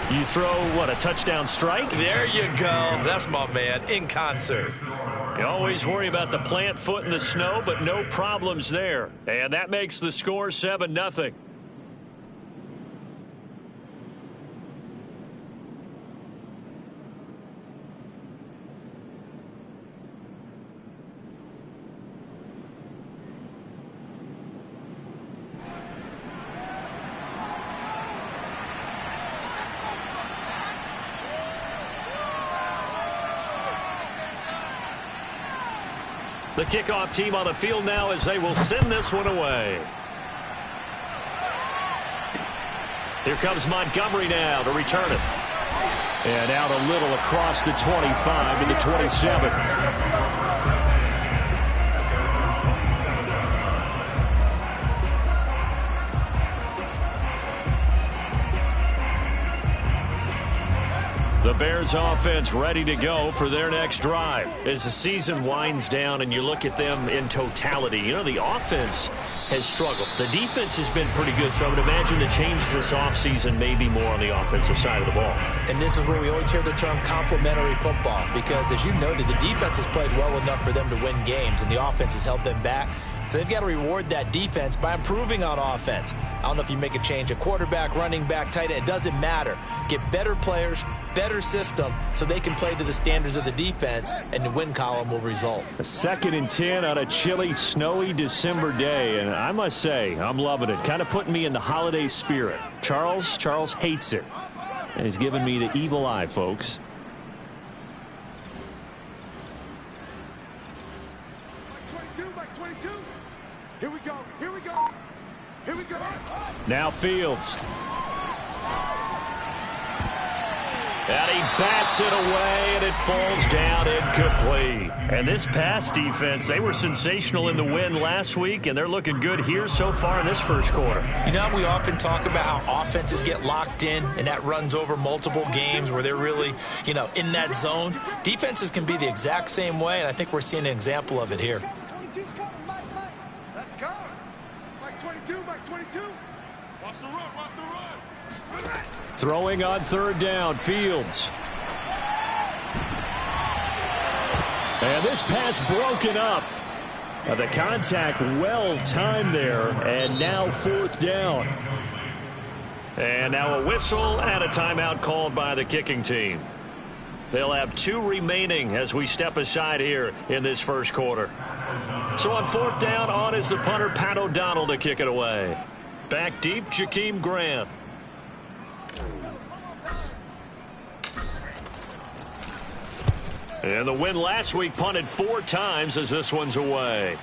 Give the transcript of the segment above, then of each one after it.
You throw, what, a touchdown strike? There you go. That's my man, in concert. You always worry about the plant foot in the snow, but no problems there. And that makes the score 7-0. The kickoff team on the field now as they will send this one away. Here comes Montgomery now to return it. And out a little across the 25 to the 27. The Bears offense ready to go for their next drive. As the season winds down and you look at them in totality, you know, the offense has struggled. The defense has been pretty good, so I would imagine the changes this offseason may be more on the offensive side of the ball. And this is where we always hear the term complementary football, because as you noted, the defense has played well enough for them to win games, and the offense has held them back. So they've got to reward that defense by improving on offense. I don't know if you make a change at quarterback, running back, tight end. It doesn't matter. Get better players, better system, so they can play to the standards of the defense, and the win column will result. A 2nd and 10 on a chilly, snowy December day, and I must say, I'm loving it. Kind of putting me in the holiday spirit. Charles hates it. And he's giving me the evil eye, folks. Here we go. Now Fields. And he bats it away, and it falls down incomplete. And this pass defense, they were sensational in the win last week, and they're looking good here so far in this first quarter. You know, we often talk about how offenses get locked in, and that runs over multiple games where they're really, you know, in that zone. Defenses can be the exact same way, and I think we're seeing an example of it here. Let's go. Mike 22. Watch the run. Throwing on 3rd down, Fields. And this pass broken up. The contact well timed there, and now 4th down. And now a whistle and a timeout called by the kicking team. They'll have 2 remaining as we step aside here in this first quarter. So on 4th down, on is the punter, Pat O'Donnell, to kick it away. Back deep, Jakeem Grant. And the win last week punted 4 times as this one's away.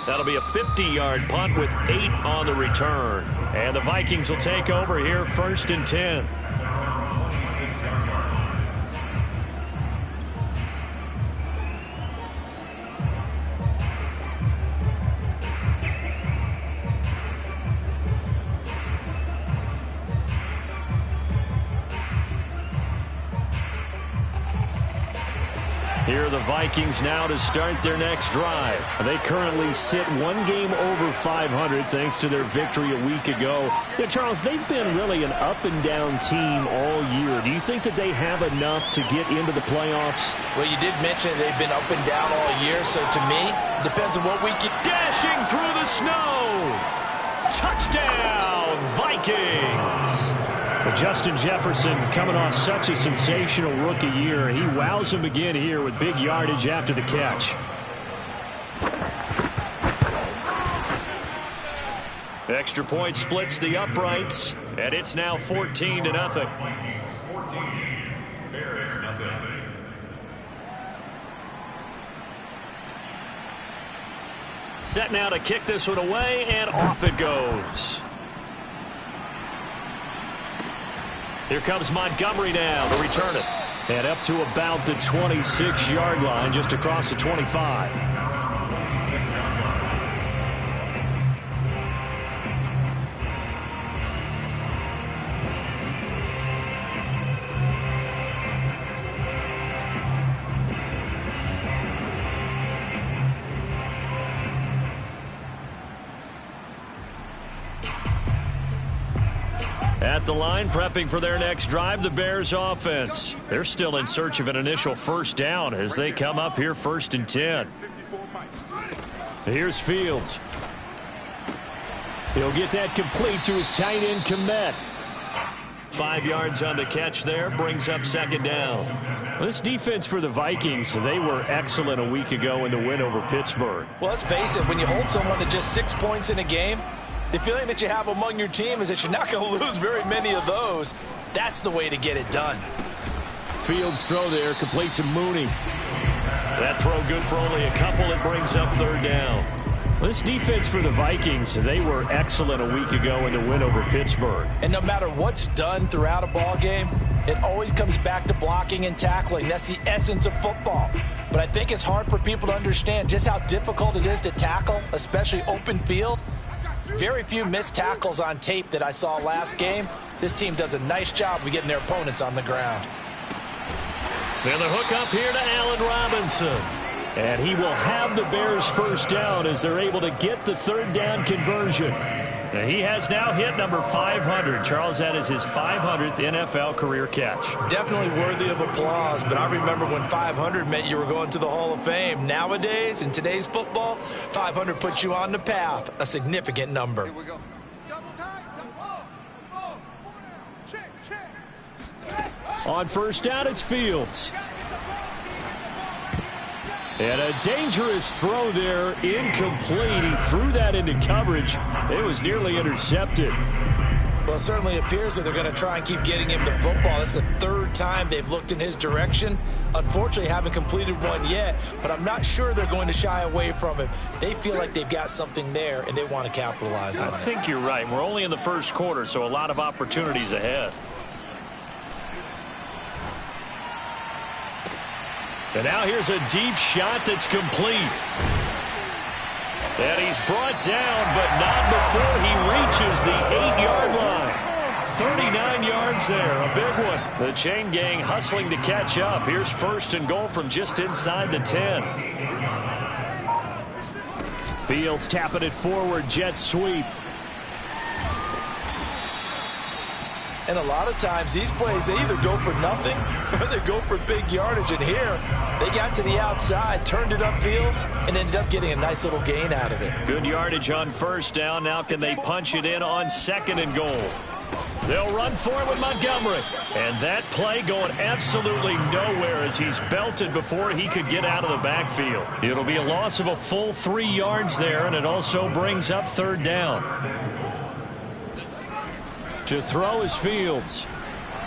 That'll be a 50-yard punt with 8 on the return. And the Vikings will take over here 1st and 10. Here are the Vikings now to start their next drive. They currently sit 1 game over 500 thanks to their victory a week ago. Yeah, Charles, they've been really an up-and-down team all year. Do you think that they have enough to get into the playoffs? Well, you did mention they've been up and down all year, so to me, it depends on what week you... Dashing through the snow! Touchdown, Vikings! Justin Jefferson coming off such a sensational rookie year. He wows him again here with big yardage after the catch. Extra point splits the uprights, and it's now 14-0. 14. Bears nothing. Set now to kick this one away, and off it goes. Here comes Montgomery now to return it. And up to about the 26-yard line, just across the 25. At the line, prepping for their next drive, the Bears offense. They're still in search of an initial first down as they come up here 1st and 10. Here's Fields. He'll get that complete to his tight end, Kmet. 5 yards on the catch there, brings up 2nd down. This defense for the Vikings, they were excellent a week ago in the win over Pittsburgh. Well, let's face it, when you hold someone to just 6 points in a game, the feeling that you have among your team is that you're not going to lose very many of those. That's the way to get it done. Fields throw there, complete to Mooney. That throw good for only a couple. It brings up 3rd down. This defense for the Vikings, they were excellent a week ago in the win over Pittsburgh. And no matter what's done throughout a ball game, it always comes back to blocking and tackling. That's the essence of football. But I think it's hard for people to understand just how difficult it is to tackle, especially open field. Very few missed tackles on tape that I saw last game. This team does a nice job of getting their opponents on the ground. And the hook up here to Allen Robinson. And he will have the Bears first down as they're able to get the 3rd down conversion. And he has now hit number 500. Charles, that is his 500th NFL career catch. Definitely worthy of applause, but I remember when 500 meant you were going to the Hall of Fame. Nowadays, in today's football, 500 puts you on the path, a significant number. Here we go. Double time. Double. Check. On first down, it's Fields. And a dangerous throw there, incomplete. He threw that into coverage. It was nearly intercepted. Well, it certainly appears that they're going to try and keep getting him the football. This is the 3rd time they've looked in his direction. Unfortunately, haven't completed one yet, but I'm not sure they're going to shy away from him. They feel like they've got something there, and they want to capitalize on it. I think you're right. We're only in the 1st quarter, so a lot of opportunities ahead. And now here's a deep shot that's complete. And he's brought down, but not before he reaches the 8-yard line. 39 yards there, a big one. The chain gang hustling to catch up. Here's 1st and goal from just inside the 10. Fields tapping it forward, jet sweep. And a lot of times these plays, they either go for nothing or they go for big yardage. And here, they got to the outside, turned it upfield, and ended up getting a nice little gain out of it. Good yardage on 1st down. Now can they punch it in on 2nd and goal? They'll run for it with Montgomery. And that play going absolutely nowhere as he's belted before he could get out of the backfield. It'll be a loss of a full 3 yards there, and it also brings up 3rd down. To throw is Fields.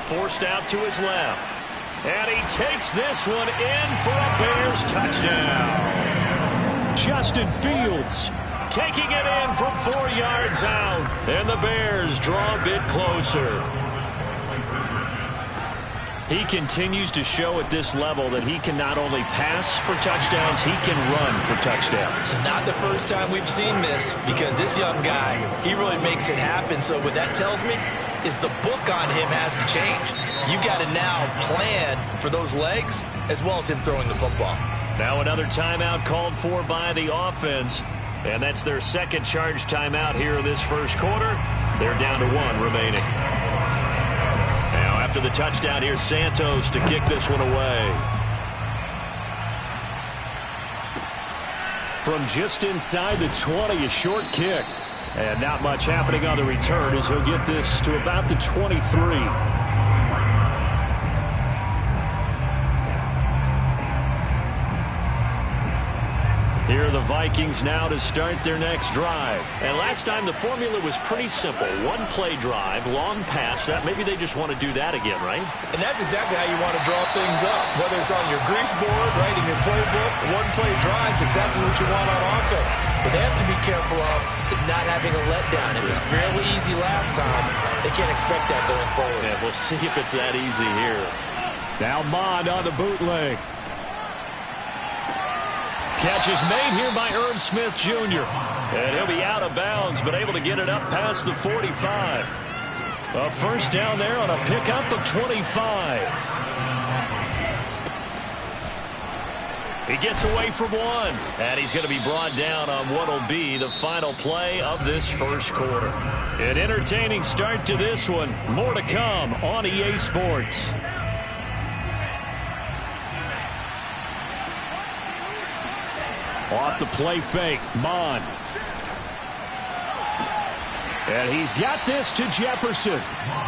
Forced out to his left. And he takes this one in for a Bears touchdown. Justin Fields taking it in from 4 yards out. And the Bears draw a bit closer. He continues to show at this level that he can not only pass for touchdowns, he can run for touchdowns. Not the first time we've seen this, because this young guy, he really makes it happen. So what that tells me is the book on him has to change. You got to now plan for those legs as well as him throwing the football. Now another timeout called for by the offense. And that's their 2nd charge timeout here in this 1st quarter. They're down to 1 remaining. Now after the touchdown, here's Santos to kick this one away. From just inside the 20, a short kick. And not much happening on the return as he'll get this to about the 23. Here are the Vikings now to start their next drive. And last time the formula was pretty simple. 1-play drive, long pass. That maybe they just want to do that again, right? And that's exactly how you want to draw things up. Whether it's on your grease board, right, in your playbook, 1-play drive is exactly what you want on offense. What they have to be careful of is not having a letdown. It was fairly easy last time. They can't expect that going forward. Yeah, we'll see if it's that easy here. Now Mond on the bootleg. Catch is made here by Irv Smith Jr. And he'll be out of bounds, but able to get it up past the 45. A first down there on a pickup of 25. He gets away from one, and he's going to be brought down on what will be the final play of this first quarter. An entertaining start to this one. More to come on EA Sports. Off the play fake, Mon. And he's got this to Jefferson.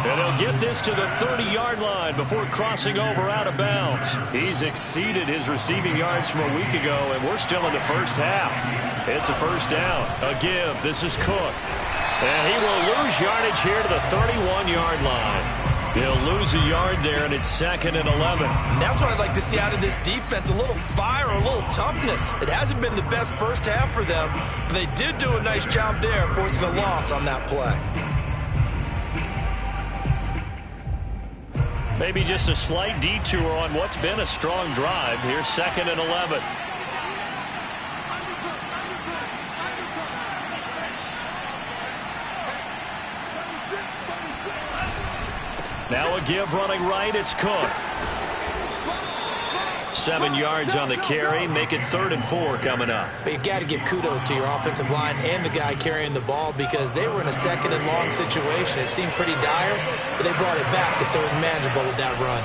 And he'll get this to the 30-yard line before crossing over out of bounds. He's exceeded his receiving yards from a week ago, and we're still in the first half. It's a first down. A give. This is Cook. And he will lose yardage here to the 31-yard line. He'll lose a yard there, and it's 2nd and 11. And that's what I'd like to see out of this defense, a little fire, a little toughness. It hasn't been the best first half for them, but they did do a nice job there, forcing a loss on that play. Maybe just a slight detour on what's been a strong drive. Here's 2nd and 11. Now a give running right. It's Cook. 7 yards on the carry. Make it 3rd and 4 coming up. But you've got to give kudos to your offensive line and the guy carrying the ball because they were in a 2nd and long situation. It seemed pretty dire, but they brought it back to 3rd and manageable with that run.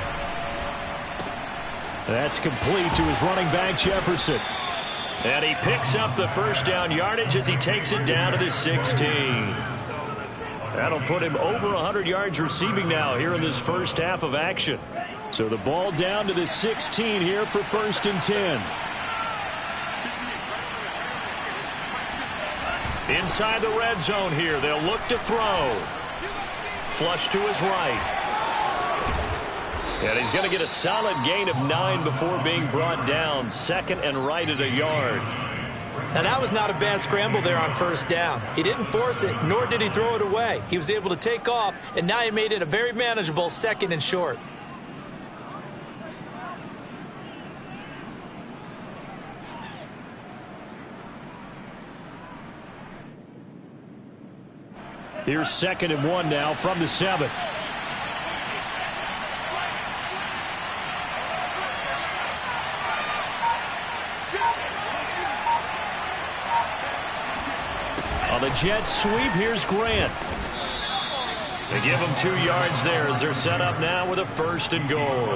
That's complete to his running back, Jefferson. And he picks up the first down yardage as he takes it down to the 16. That'll put him over 100 yards receiving now here in this first half of action. So the ball down to the 16 here for 1st and 10. Inside the red zone here. They'll look to throw. Flush to his right. And he's going to get a solid gain of 9 before being brought down. 2nd and right at a yard. Now, that was not a bad scramble there on first down. He didn't force it, nor did he throw it away. He was able to take off, and now he made it a very manageable 2nd and short. Here's 2nd and 1 now from the 7. On the jet sweep, here's Grant. They give him 2 yards there as they're set up now with a 1st and goal.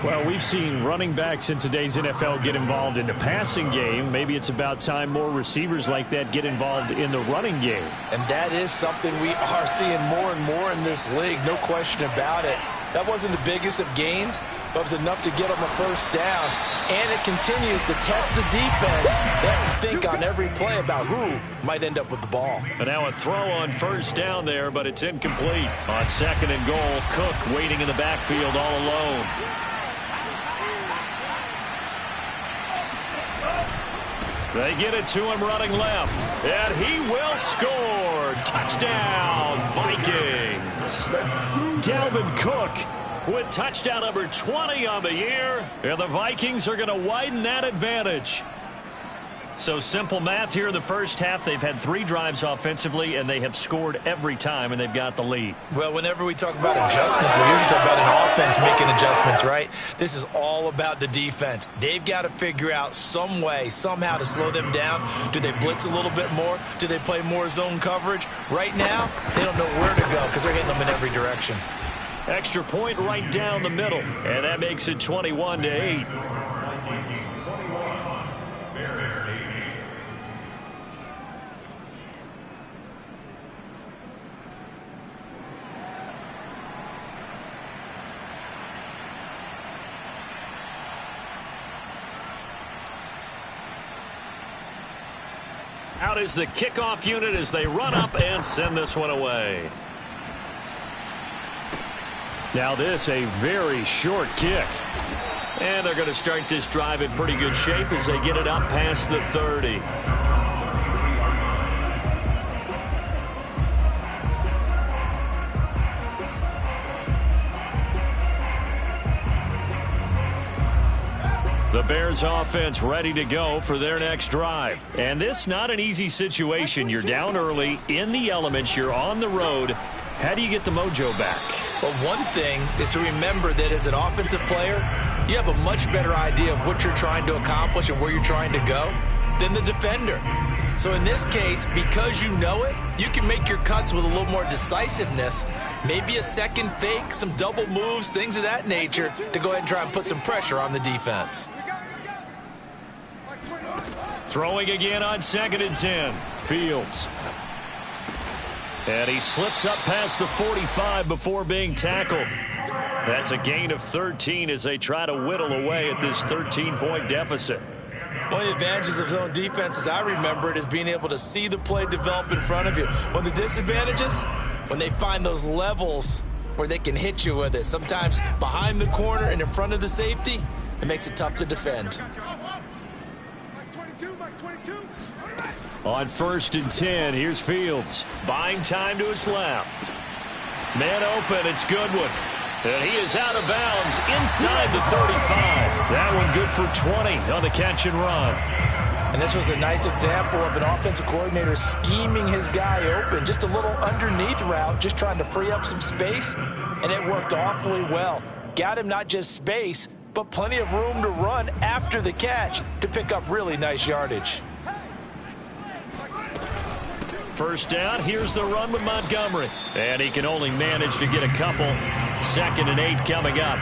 Well, we've seen running backs in today's NFL get involved in the passing game. Maybe it's about time more receivers like that get involved in the running game. And that is something we are seeing more and more in this league, no question about it. That wasn't the biggest of gains, but it was enough to get them a first down. And it continues to test the defense. They have to think on every play about who might end up with the ball. And now a throw on first down there, but it's incomplete. On 2nd and goal, Cook waiting in the backfield all alone. They get it to him running left, and he will score. Touchdown, Vikings. Dalvin Cook with touchdown number 20 on the year, and the Vikings are going to widen that advantage. So simple math here in the first half. They've had 3 drives offensively, and they have scored every time, and they've got the lead. Well, whenever we talk about adjustments, we usually talk about an offense making adjustments, right? This is all about the defense. They've got to figure out some way, somehow to slow them down. Do they blitz a little bit more? Do they play more zone coverage? Right now, they don't know where to go because they're hitting them in every direction. Extra point right down the middle, and that makes it 21-8. Out is the kickoff unit as they run up and send this one away. Now this, a very short kick. And they're going to start this drive in pretty good shape as they get it up past the 30. The Bears offense ready to go for their next drive. And this not an easy situation. You're down early, in the elements, you're on the road. How do you get the mojo back? Well, one thing is to remember that as an offensive player, you have a much better idea of what you're trying to accomplish and where you're trying to go than the defender. So in this case, because you know it, you can make your cuts with a little more decisiveness, maybe a second fake, some double moves, things of that nature, to go ahead and try and put some pressure on the defense. Throwing again on 2nd and 10. Fields. And he slips up past the 45 before being tackled. That's a gain of 13 as they try to whittle away at this 13-point deficit. One of the advantages of zone defense, as I remember it, is being able to see the play develop in front of you. One of the disadvantages, when they find those levels where they can hit you with it, sometimes behind the corner and in front of the safety, it makes it tough to defend. On 1st and 10, here's Fields. Buying time to his left. Man open, it's Goodwin. And he is out of bounds inside the 35. That one good for 20 on the catch and run. And this was a nice example of an offensive coordinator scheming his guy open. Just a little underneath route, just trying to free up some space. And it worked awfully well. Got him not just space, but plenty of room to run after the catch to pick up really nice yardage. First down, here's the run with Montgomery. And he can only manage to get a couple. 2nd and 8 coming up.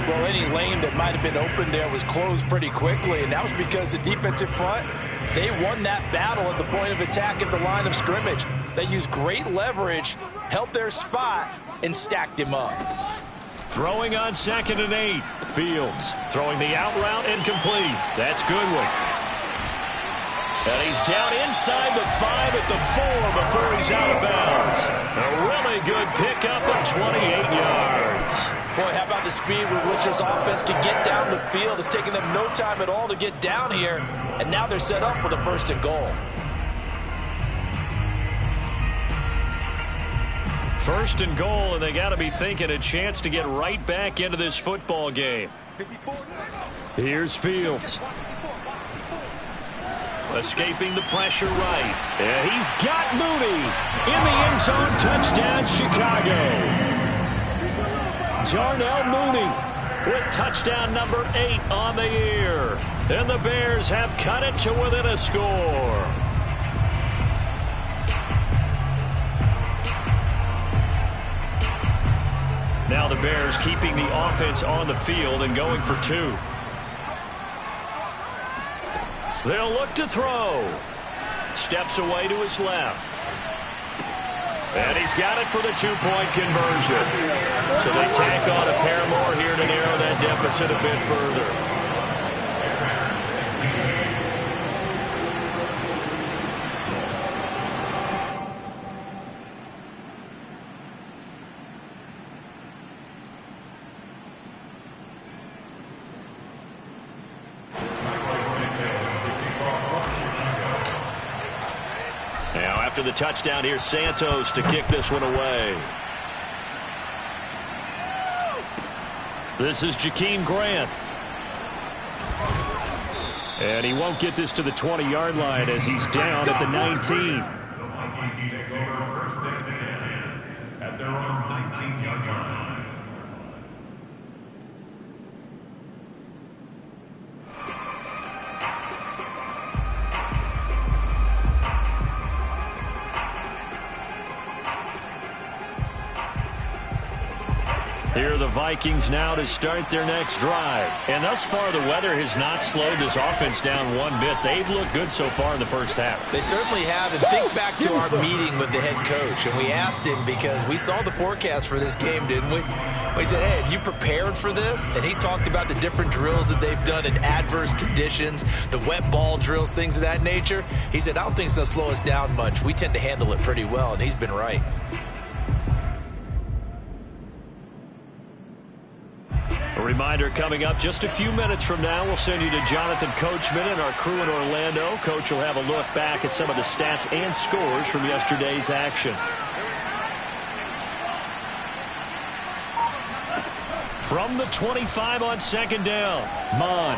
Well, any lane that might have been open there was closed pretty quickly, and that was because the defensive front, they won that battle at the point of attack at the line of scrimmage. They used great leverage, held their spot, and stacked him up. Throwing on 2nd and 8. Fields throwing the out route incomplete. That's Goodwin. And he's down inside the 5 at the 4 before he's out of bounds. A really good pickup of 28 yards. Boy, how about the speed with which this offense can get down the field? It's taken them no time at all to get down here, and now they're set up for the 1st and goal. 1st and goal, and they got to be thinking a chance to get right back into this football game. Here's Fields. Escaping the pressure right. And he's got Mooney in the end zone. Touchdown, Chicago. Darnell Mooney with touchdown number 8 on the year. And the Bears have cut it to within a score. Now the Bears keeping the offense on the field and going for 2. They'll look to throw. Steps away to his left. And he's got it for the 2-point conversion. So they tack on a pair more here to narrow that deficit a bit further. After the touchdown, here's Santos to kick this one away. This is Jakeem Grant. And he won't get this to the 20-yard line as he's down at the 19. At their own 19-yard line. Here are the Vikings now to start their next drive. And thus far, the weather has not slowed this offense down one bit. They've looked good so far in the first half. They certainly have. And think back to our meeting with the head coach. And we asked him because we saw the forecast for this game, didn't we? We said, hey, have you prepared for this? And he talked about the different drills that they've done in adverse conditions, the wet ball drills, things of that nature. He said, I don't think it's going to slow us down much. We tend to handle it pretty well. And he's been right. A reminder coming up just a few minutes from now, we'll send you to Jonathan Coachman and our crew in Orlando. Coach will have a look back at some of the stats and scores from yesterday's action. From the 25 on 2nd down, Mon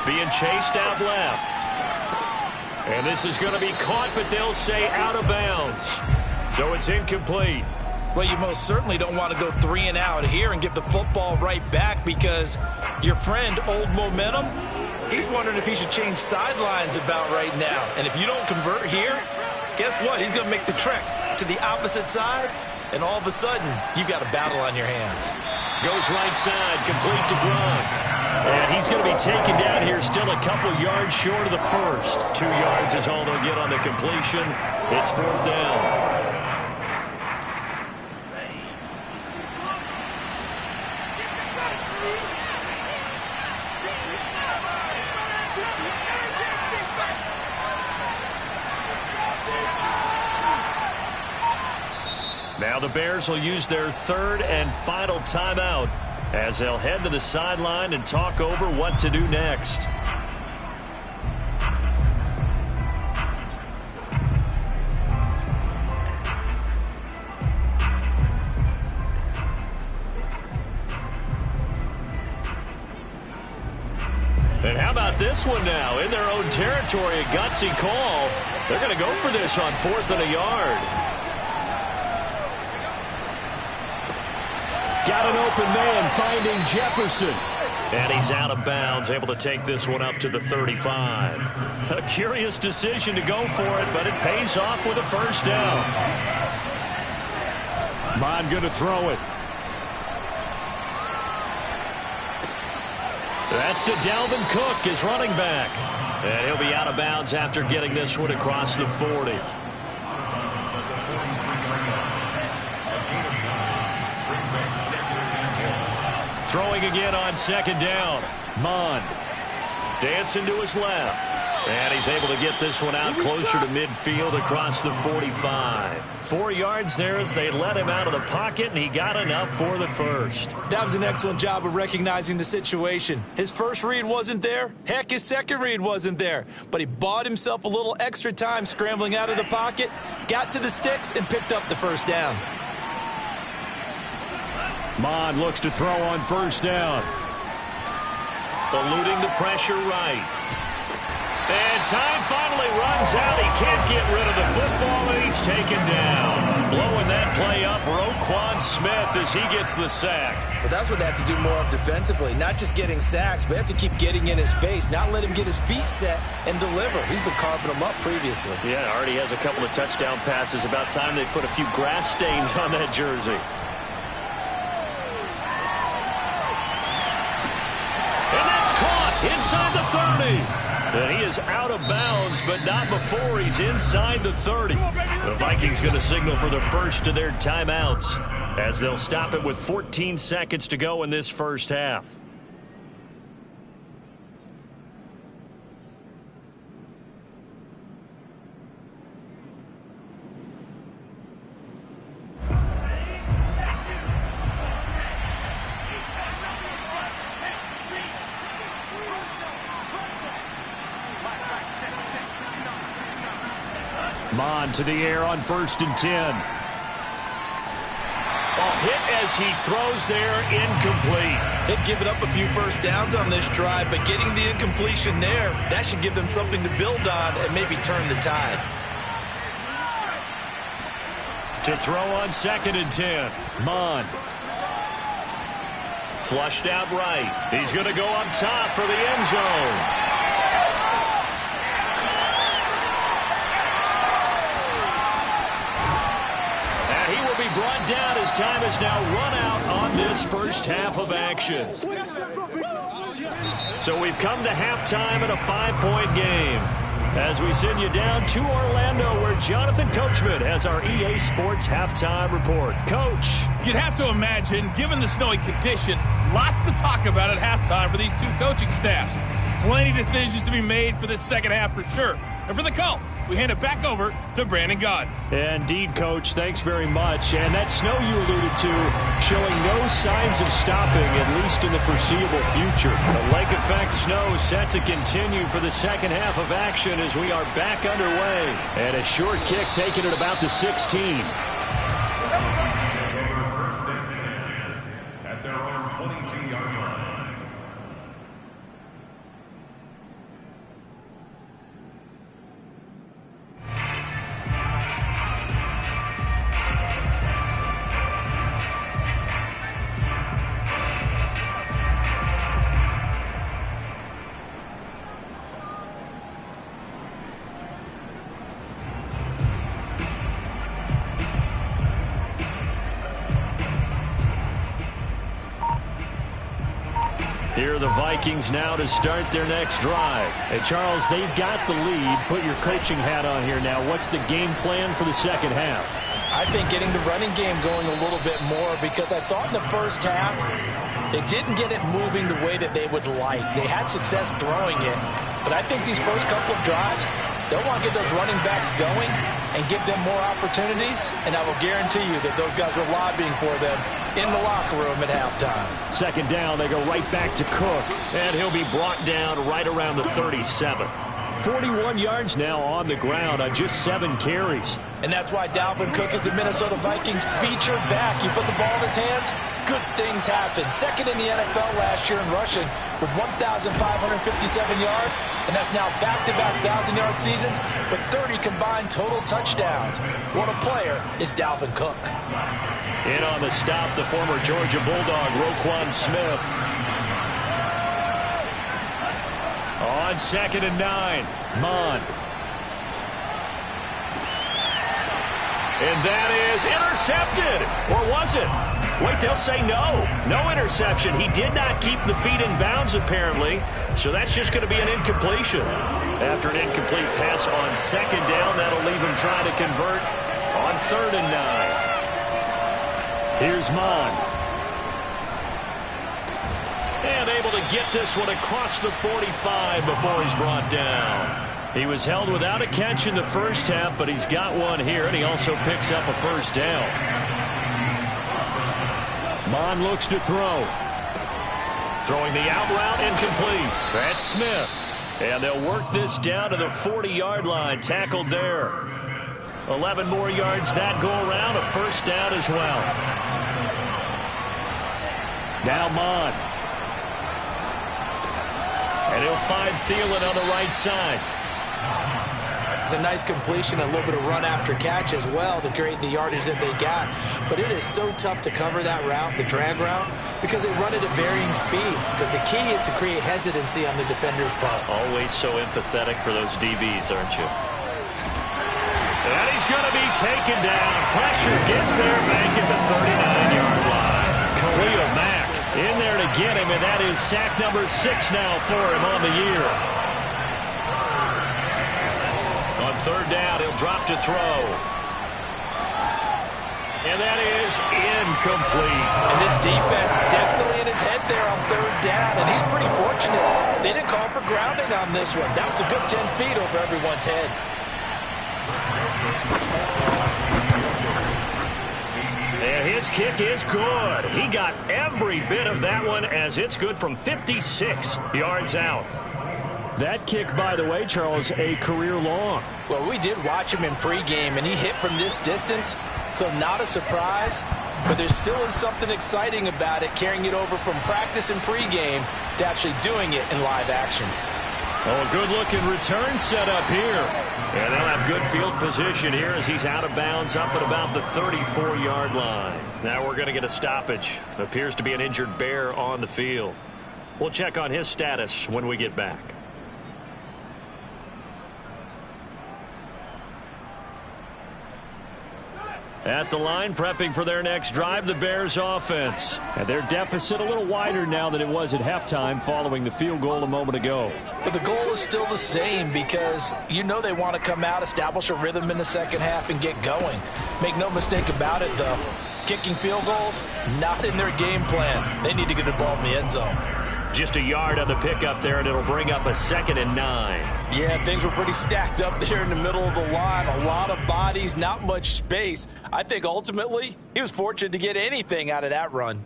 being chased out left. And this is going to be caught, but they'll say out of bounds. So it's incomplete. Well, you most certainly don't want to go 3 and out here and give the football right back, because your friend, Old Momentum, he's wondering if he should change sidelines about right now. And if you don't convert here, guess what? He's going to make the trek to the opposite side, and all of a sudden, you've got a battle on your hands. Goes right side, complete to Gronk. And he's going to be taken down here, still a couple yards short of the first. 2 yards is all they'll get on the completion. It's 4th down. Now the Bears will use their 3rd and final timeout as they'll head to the sideline and talk over what to do next. And how about this one now? In their own territory, a gutsy call. They're going to go for this on 4th and a yard. Got an open man, finding Jefferson. And he's out of bounds, able to take this one up to the 35. A curious decision to go for it, but it pays off with a 1st down. Bond going to throw it. That's to Dalvin Cook, his running back. And he'll be out of bounds after getting this one across the 40. Throwing again on 2nd down. Mond dancing to his left. And he's able to get this one out closer to midfield across the 45. 4 yards there as they let him out of the pocket, and he got enough for the 1st. That was an excellent job of recognizing the situation. His first read wasn't there. Heck, his second read wasn't there. But he bought himself a little extra time scrambling out of the pocket, got to the sticks, and picked up the 1st down. Mond looks to throw on 1st down. Eluding the pressure right. And time finally runs out. He can't get rid of the football, and he's taken down. Blowing that play up, Roquan Smith, as he gets the sack. But that's what they have to do more of defensively. Not just getting sacks, but they have to keep getting in his face, not let him get his feet set and deliver. He's been carving them up previously. Yeah, already has a couple of touchdown passes. About time they put a few grass stains on that jersey. Inside the 30. And he is out of bounds, but not before he's inside the 30. The Vikings going to signal for the first of their timeouts as they'll stop it with 14 seconds to go in this 1st half. Mond to the air on 1st and 10. Ball hit as he throws there, incomplete. They've given up a few 1st downs on this drive, but getting the incompletion there, that should give them something to build on and maybe turn the tide. To throw on 2nd and 10. Mond. Flushed out right. He's going to go up top for the end zone. Brought down as time is now run out on this 1st half of action. So we've come to halftime in a 5-point game as we send you down to Orlando, where Jonathan Coachman has our EA Sports halftime report. Coach. You'd have to imagine, given the snowy condition, lots to talk about at halftime for these two coaching staffs. Plenty of decisions to be made for this 2nd half for sure. And for the call, we hand it back over to Brandon Gaudin. Indeed, Coach. Thanks very much. And that snow you alluded to showing no signs of stopping, at least in the foreseeable future. The lake effect snow set to continue for the 2nd half of action as we are back underway. And a short kick taken at about the 16. At their own 22-yard line. Here are the Vikings now to start their next drive. Hey, Charles, they've got the lead. Put your coaching hat on here now. What's the game plan for the second half? I think getting the running game going a little bit more, because I thought in the first half they didn't get it moving the way that they would like. They had success throwing it, but I think these first couple of drives, they'll want to get those running backs going and give them more opportunities, and I will guarantee you that those guys are lobbying for them in the locker room at halftime. Second down, they go right back to Cook, and he'll be brought down right around the 37. 41 yards now on the ground on just 7 carries. And that's why Dalvin Cook is the Minnesota Vikings featured back. You put the ball in his hands, good things happen. Second in the NFL last year in rushing with 1,557 yards, and that's now back-to-back 1,000-yard seasons with 30 combined total touchdowns. What a player is Dalvin Cook. In on the stop, the former Georgia Bulldog, Roquan Smith. On 2nd and 9, Mond. And that is intercepted. Or was it? Wait, they'll say no. No interception. He did not keep the feet in bounds, apparently. So that's just going to be an incompletion. After an incomplete pass on 2nd down, that'll leave him trying to convert on 3rd and 9. Here's Mond. And able to get this one across the 45 before he's brought down. He was held without a catch in the first half, but he's got one here, and he also picks up a first down. Mond looks to throw. Throwing the out route, incomplete. That's Smith. And they'll work this down to the 40-yard line, tackled there. 11 more yards that go around, a first down as well. Now Mond. And he'll find Thielen on the right side. It's a nice completion, a little bit of run after catch as well to create the yardage that they got. But it is so tough to cover that route, the drag route, because they run it at varying speeds. Because the key is to create hesitancy on the defender's part. Always so empathetic for those DBs, aren't you? And he's going to be taken down. Pressure gets there, making the 39-yard line. Khalil Mack in there to get him, and that is sack number 6 now for him on the year. On 3rd down, he'll drop to throw. And that is incomplete. And this defense definitely in his head there on 3rd down, and he's pretty fortunate. They didn't call for grounding on this one. That was a good 10 feet over everyone's head. And his kick is good. He got every bit of that one as it's good from 56 yards out. That kick, by the way, Charles, a career long. Well, we did watch him in pregame, and he hit from this distance, so not a surprise. But there still is something exciting about it, carrying it over from practice and pregame to actually doing it in live action. Oh, a good-looking return set up here. And they'll have good field position here as he's out of bounds up at about the 34-yard line. Now we're going to get a stoppage. Appears to be an injured Bear on the field. We'll check on his status when we get back. At the line, prepping for their next drive, the Bears offense. And their deficit a little wider now than it was at halftime following the field goal a moment ago. But the goal is still the same because you know they want to come out, establish a rhythm in the second half, and get going. Make no mistake about it, though. Kicking field goals, not in their game plan. They need to get the ball in the end zone. Just a yard on the pickup there, and it'll bring up a 2nd and 9. Yeah, things were pretty stacked up there in the middle of the line. A lot of bodies, not much space. I think ultimately he was fortunate to get anything out of that run.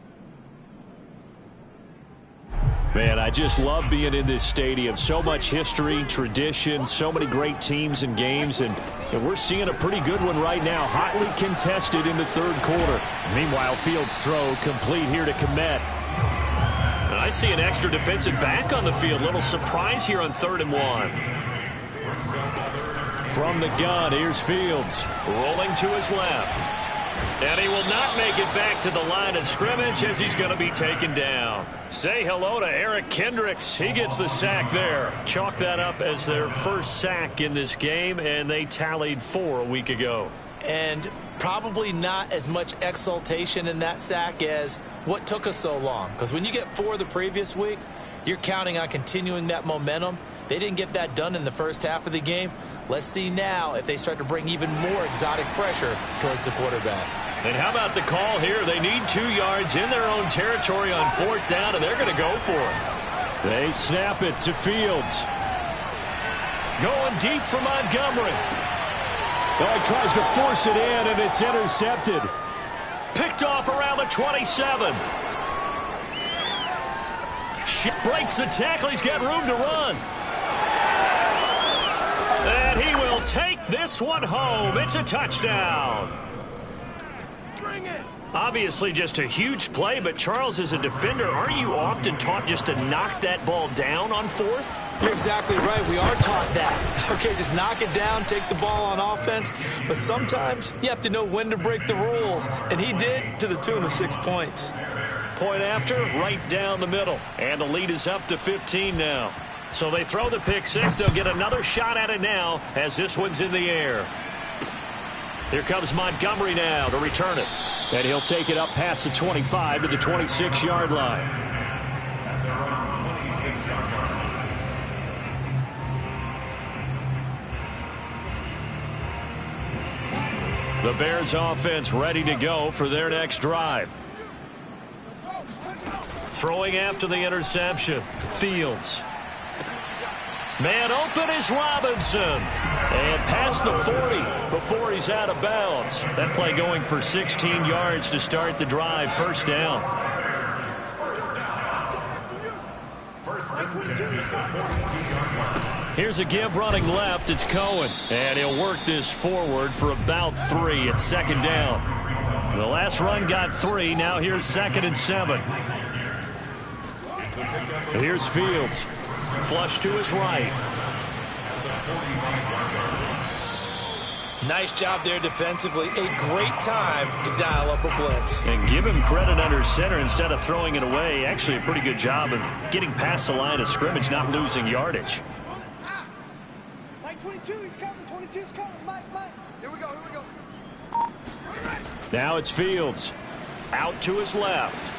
Man, I just love being in this stadium. So much history, tradition, so many great teams and games, and we're seeing a pretty good one right now. Hotly contested in the 3rd quarter. Meanwhile, Fields' throw complete here to Kmet. I see an extra defensive back on the field. Little surprise here on 3rd and 1. From the gun, here's Fields. Rolling to his left. And he will not make it back to the line of scrimmage as he's going to be taken down. Say hello to Eric Kendricks. He gets the sack there. Chalk that up as their first sack in this game, and they tallied 4 a week ago. And probably not as much exultation in that sack as what took us so long. Because when you get 4 the previous week, you're counting on continuing that momentum. They didn't get that done in the first half of the game. Let's see now if they start to bring even more exotic pressure towards the quarterback. And how about the call here? They need 2 yards in their own territory on 4th down, and they're going to go for it. They snap it to Fields. Going deep for Montgomery. Oh, he tries to force it in, and it's intercepted. Picked off around the 27. Breaks the tackle. He's got room to run. And he will take this one home. It's a touchdown. Bring it. Obviously just a huge play, but Charles, as a defender, aren't you often taught just to knock that ball down on 4th? You're exactly right. We are taught that. Okay, just knock it down, take the ball on offense. But sometimes you have to know when to break the rules. And he did, to the tune of 6 points. Point after, right down the middle. And the lead is up to 15 now. So they throw the pick 6. They'll get another shot at it now as this one's in the air. Here comes Montgomery now to return it. And he'll take it up past the 25 to the 26-yard line. At their own 26-yard line. The Bears offense ready to go for their next drive. Throwing after the interception. Fields. Man open is Robinson. And past the 40 before he's out of bounds. That play going for 16 yards to start the drive. First down. First and 10 is the 42-yard line. Here's a give running left. It's Cohen. And he'll work this forward for about 3 at second down. The last run got 3. Now here's 2nd and 7. Here's Fields. Flush to his right. Nice job there defensively. A great time to dial up a blitz. And give him credit under center instead of throwing it away. Actually a pretty good job of getting past the line of scrimmage, not losing yardage. Mike 22, he's coming. 22's coming. Mike. Here we go. Now it's Fields. Out to his left.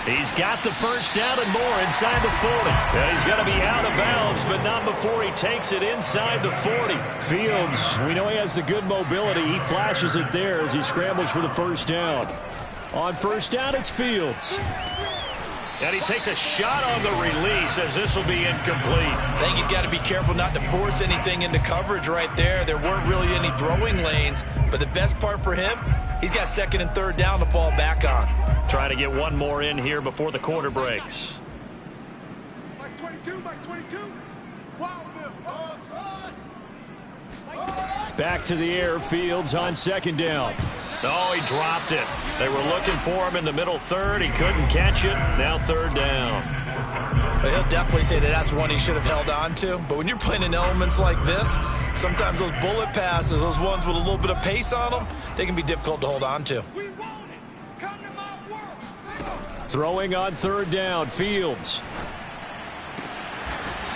He's got the first down and more inside the 40. And he's going to be out of bounds, but not before he takes it inside the 40. Fields, we know he has the good mobility. He flashes it there as he scrambles for the first down. On first down, it's Fields. And he takes a shot on the release as this will be incomplete. I think he's got to be careful not to force anything into coverage right there. There weren't really any throwing lanes, but the best part for him, he's got 2nd and 3rd down to fall back on. Trying to get one more in here before the quarter breaks. Mike 22. Wow, Bill. Back to the air, Fields on 2nd down. Oh, he dropped it. They were looking for him in the middle 3rd. He couldn't catch it. Now 3rd down. But he'll definitely say that that's one he should have held on to. But when you're playing in elements like this, sometimes those bullet passes, those ones with a little bit of pace on them, they can be difficult to hold on to. We want it. Come to my world. Throwing on 3rd down, Fields.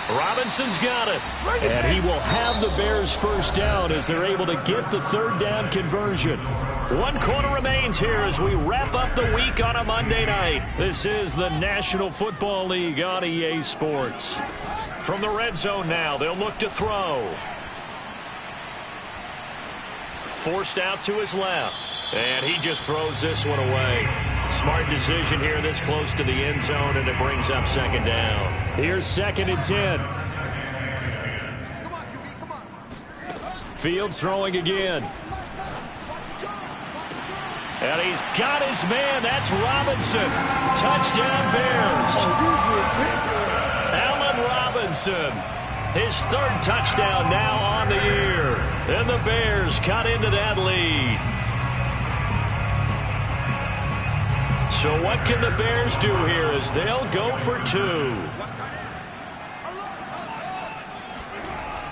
Robinson's got it. And he will have the Bears first down as they're able to get the 3rd down conversion. 1 quarter remains here as we wrap up the week on a Monday night. This is the National Football League on EA Sports. From the red zone now, they'll look to throw. Forced out to his left. And he just throws this one away. Smart decision here this close to the end zone, and it brings up 2nd down. Here's 2nd and 10. Come on, QB, come on. Fields throwing again. And he's got his man. That's Robinson. Touchdown Bears. Allen Robinson. His 3rd touchdown now on the year. And the Bears cut into that lead. So what can the Bears do here as they'll go for 2?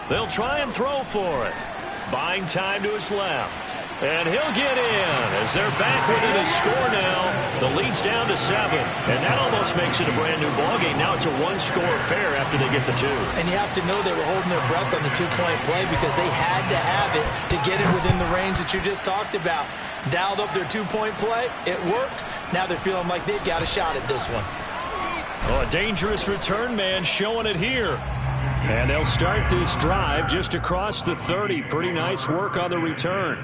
They'll try and throw for it. Buying time to his left. And he'll get in as they're back within a score now. The lead's down to 7. And that almost makes it a brand new ballgame. Now it's a one-score affair after they get the 2. And you have to know they were holding their breath on the two-point play because they had to have it to get it within the range that you just talked about. Dialed up their two-point play. It worked. Now they're feeling like they've got a shot at this one. Oh, a dangerous return man showing it here. And they'll start this drive just across the 30. Pretty nice work on the return.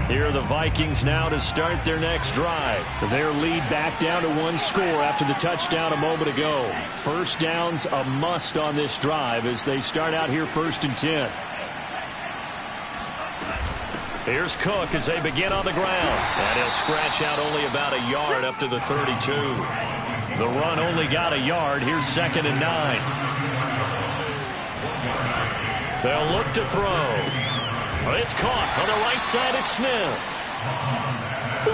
Here are the Vikings now to start their next drive. Their lead back down to 1 score after the touchdown a moment ago. First down's a must on this drive as they start out here 1st and 10. Here's Cook as they begin on the ground. And he'll scratch out only about a yard up to the 32. The run only got a yard. Here's 2nd and 9. They'll look to throw. It's caught on the right side. It's Smith.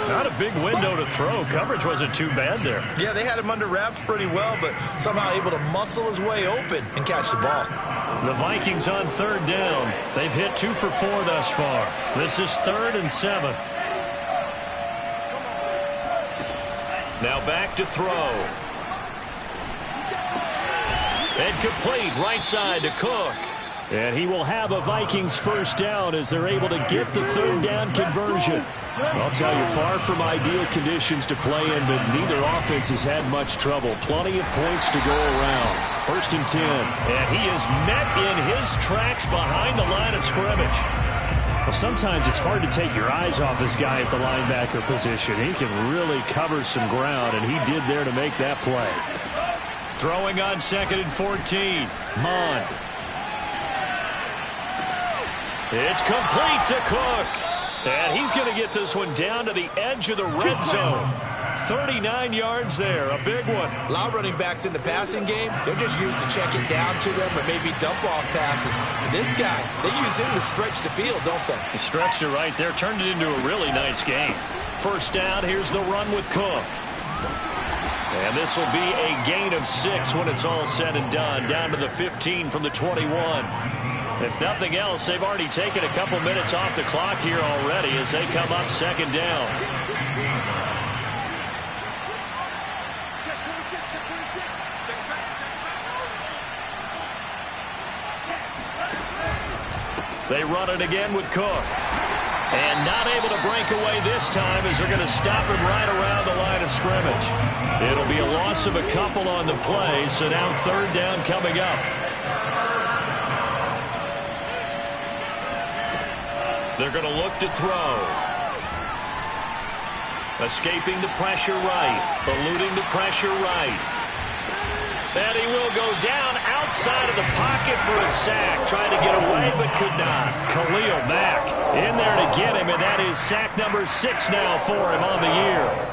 Not a big window to throw. Coverage wasn't too bad there. Yeah, they had him under wraps pretty well, but somehow able to muscle his way open and catch the ball. The Vikings on 3rd down. They've hit 2 for 4 thus far. This is 3rd and 7. Now back to throw. And complete right side to Cook. And he will have a Vikings first down as they're able to get the 3rd down conversion. I'll tell you, far from ideal conditions to play in, but neither offense has had much trouble. Plenty of points to go around. 1st and 10. And he is met in his tracks behind the line of scrimmage. Well, sometimes it's hard to take your eyes off this guy at the linebacker position. He can really cover some ground, and he did there to make that play. Throwing on 2nd and 14. Mond. It's complete to Cook. And he's going to get this one down to the edge of the red zone. 39 yards there, a big one. A lot of running backs in the passing game, they're just used to checking down to them or maybe dump-off passes. But this guy, they use him to stretch the field, don't they? He stretched it right there, turned it into a really nice game. First down, here's the run with Cook. And this will be a gain of 6 when it's all said and done, down to the 15 from the 21. If nothing else, they've already taken a couple minutes off the clock here already as they come up 2nd down. They run it again with Cook. And not able to break away this time as they're going to stop him right around the line of scrimmage. It'll be a loss of a couple on the play, so now 3rd down coming up. They're going to look to throw. Escaping the pressure right. Eluding the pressure right. And he will go down outside of the pocket for a sack. Trying to get away, but could not. Khalil Mack in there to get him, and that is sack number 6 now for him on the year.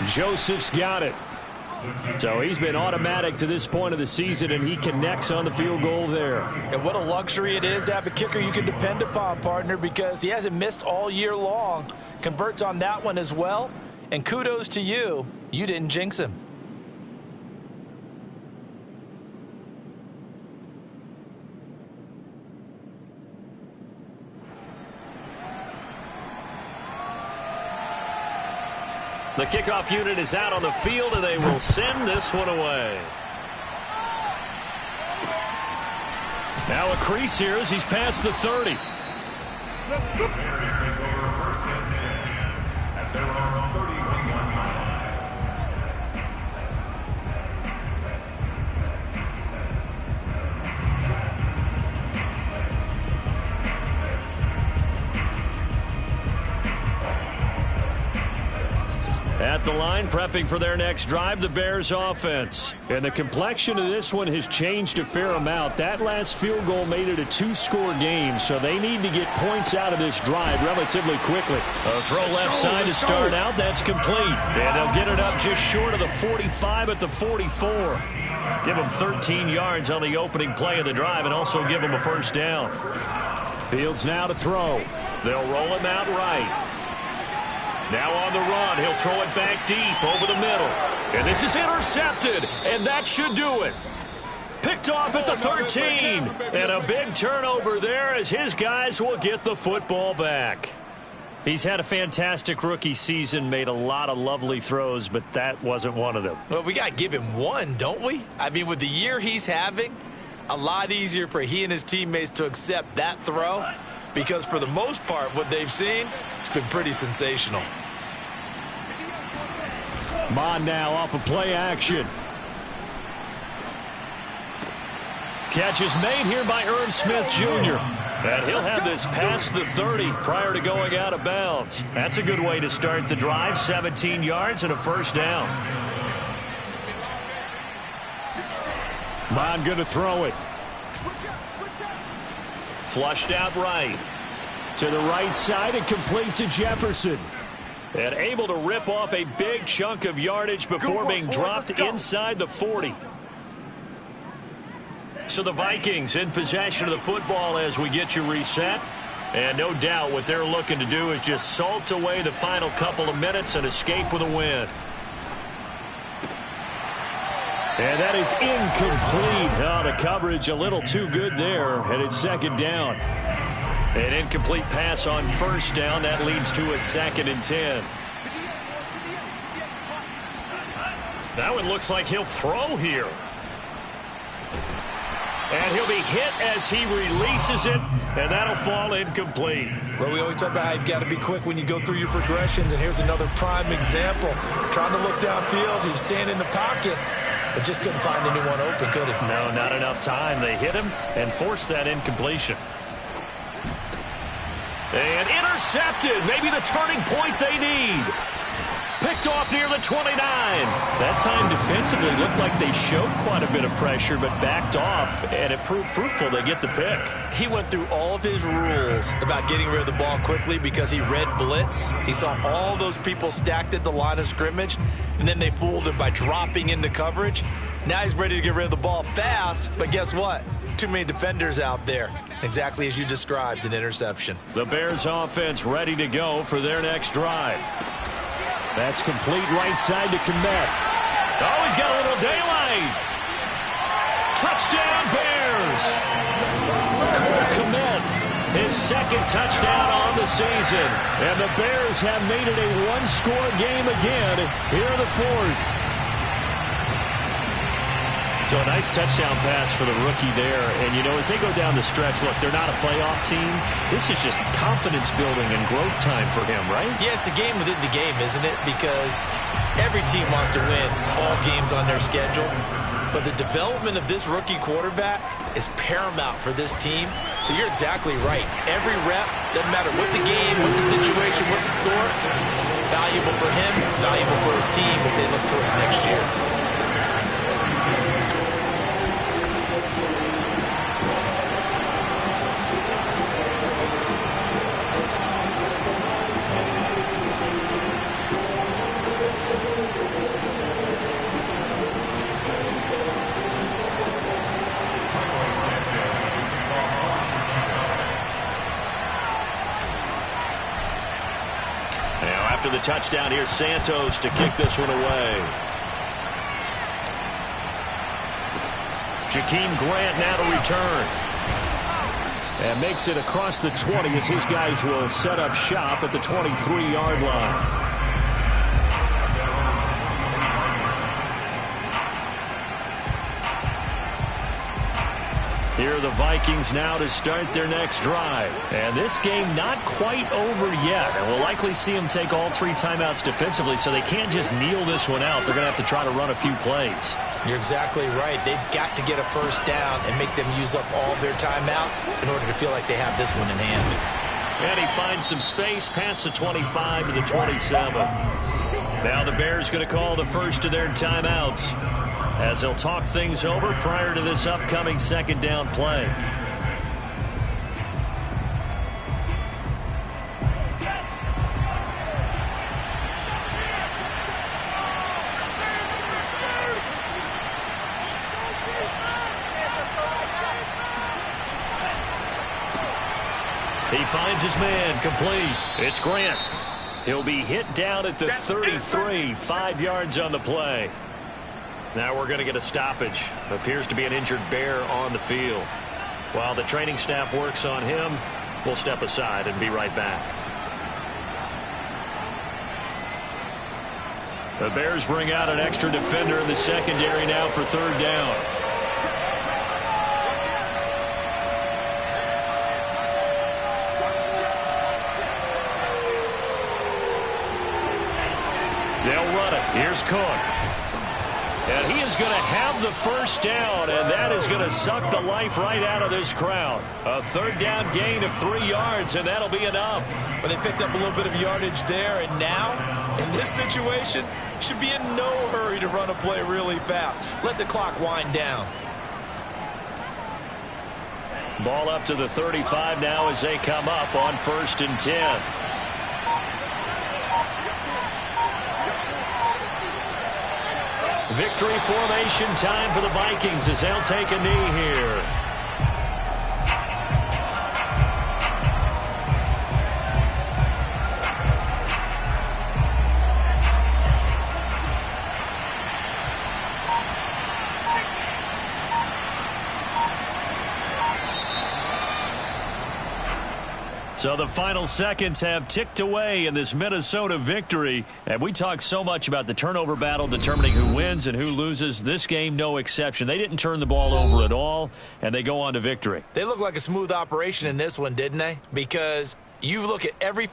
Joseph's got it. So he's been automatic to this point of the season, and he connects on the field goal there. And what a luxury it is to have a kicker you can depend upon, partner, because he hasn't missed all year long. Converts on that one as well. And kudos to you. You didn't jinx him. The kickoff unit is out on the field, and they will send this one away. Now a crease here as he's past the 30. Bears take over 1st and 10 at their own 31-yard line. At the line, prepping for their next drive, the Bears offense. And the complexion of this one has changed a fair amount. That last field goal made it a 2-score game, so they need to get points out of this drive relatively quickly. A throw left side to start out. That's complete. And they'll get it up just short of the 45 at the 44. Give them 13 yards on the opening play of the drive and also give them a first down. Fields now to throw. They'll roll him out right. Now on the run, he'll throw it back deep over the middle. And this is intercepted, and that should do it. Picked off at the 13. And a big turnover there as his guys will get the football back. He's had a fantastic rookie season, made a lot of lovely throws, but that wasn't one of them. Well, we got to give him one, don't we? I mean, with the year he's having, a lot easier for he and his teammates to accept that throw. Because for the most part, what they've seen, it's been pretty sensational. Mon now off of play action. Catch is made here by Irv Smith Jr. And he'll have this past the 30 prior to going out of bounds. That's a good way to start the drive. 17 yards and a first down. Mon going to throw it. Flushed out right. To the right side and complete to Jefferson. And able to rip off a big chunk of yardage before being dropped inside the 40. So the Vikings in possession of the football as we get you reset. And no doubt what they're looking to do is just salt away the final couple of minutes and escape with a win. And that is incomplete. Oh, the coverage a little too good there. And it's second down. An incomplete pass on first down. That leads to a 2nd and 10. That one looks like he'll throw here. And he'll be hit as he releases it, and that'll fall incomplete. Well, we always talk about how you've got to be quick when you go through your progressions, and here's another prime example. Trying to look downfield, he was standing in the pocket, but just couldn't find anyone open, could he? No, not enough time. They hit him and forced that incompletion. And intercepted. Maybe the turning point they need. Picked off near the 29. That time defensively looked like they showed quite a bit of pressure, but backed off, and it proved fruitful. They get the pick. He went through all of his rules about getting rid of the ball quickly because he read blitz. He saw all those people stacked at the line of scrimmage, and then they fooled him by dropping into coverage. Now he's ready to get rid of the ball fast, but guess what? Too many defenders out there. Exactly as you described, an interception. The Bears offense ready to go for their next drive. That's complete right side to Kmet. Oh, he's got a little daylight. Touchdown, Bears. Kmet, his 2nd touchdown on the season. And the Bears have made it a 1-score game again here in the 4th. So a nice touchdown pass for the rookie there. And, you know, as they go down the stretch, look, they're not a playoff team. This is just confidence building and growth time for him, right? Yeah, it's a game within the game, isn't it? Because every team wants to win all games on their schedule. But the development of this rookie quarterback is paramount for this team. So you're exactly right. Every rep, doesn't matter what the game, what the situation, what the score, valuable for him, valuable for his team as they look towards next year. After the touchdown, here's Santos to kick this one away. Jakeem Grant now to return. And makes it across the 20 as his guys will set up shop at the 23-yard line. Here are the Vikings now to start their next drive. And this game not quite over yet. And we'll likely see them take all 3 timeouts defensively, so they can't just kneel this one out. They're going to have to try to run a few plays. You're exactly right. They've got to get a first down and make them use up all of their timeouts in order to feel like they have this one in hand. And he finds some space past the 25 to the 27. Now the Bears going to call the first of their timeouts as they'll talk things over prior to this upcoming second down play. He finds his man, complete. It's Grant. He'll be hit down at the 33, 5 yards on the play. Now we're going to get a stoppage. Appears to be an injured Bear on the field. While the training staff works on him, we'll step aside and be right back. The Bears bring out an extra defender in the secondary now for third down. They'll run it. Here's Cook. And he is going to have the first down, and that is going to suck the life right out of this crowd. A third down gain of 3 yards, and that'll be enough. But they picked up a little bit of yardage there, and now, in this situation, should be in no hurry to run a play really fast. Let the clock wind down. Ball up to the 35 now as they come up on 1st and 10. Victory formation time for the Vikings as they'll take a knee here. So the final seconds have ticked away in this Minnesota victory. And we talked so much about the turnover battle determining who wins and who loses. This game, no exception. They didn't turn the ball over at all, and they go on to victory. They look like a smooth operation in this one, didn't they? Because you look at every